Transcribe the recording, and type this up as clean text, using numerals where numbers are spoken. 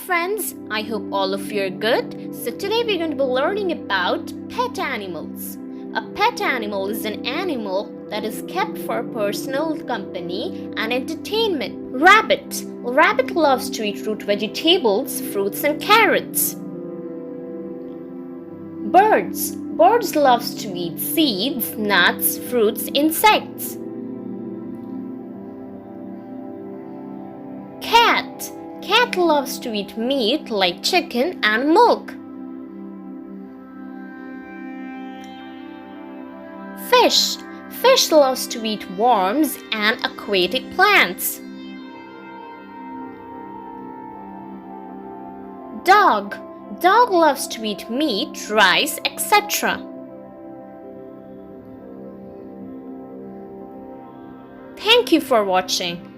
friends, I hope all of you are good. So today we're going to be learning about pet animals. A pet animal is an animal that is kept for personal company and entertainment. Rabbit. Rabbit loves to eat root vegetables, fruits and carrots. Birds. Birds loves to eat seeds, nuts, fruits, insects. Cat. Cat loves to eat meat like chicken and milk. Fish. Fish loves to eat worms and aquatic plants. Dog. Dog loves to eat meat, rice, etc. Thank you for watching.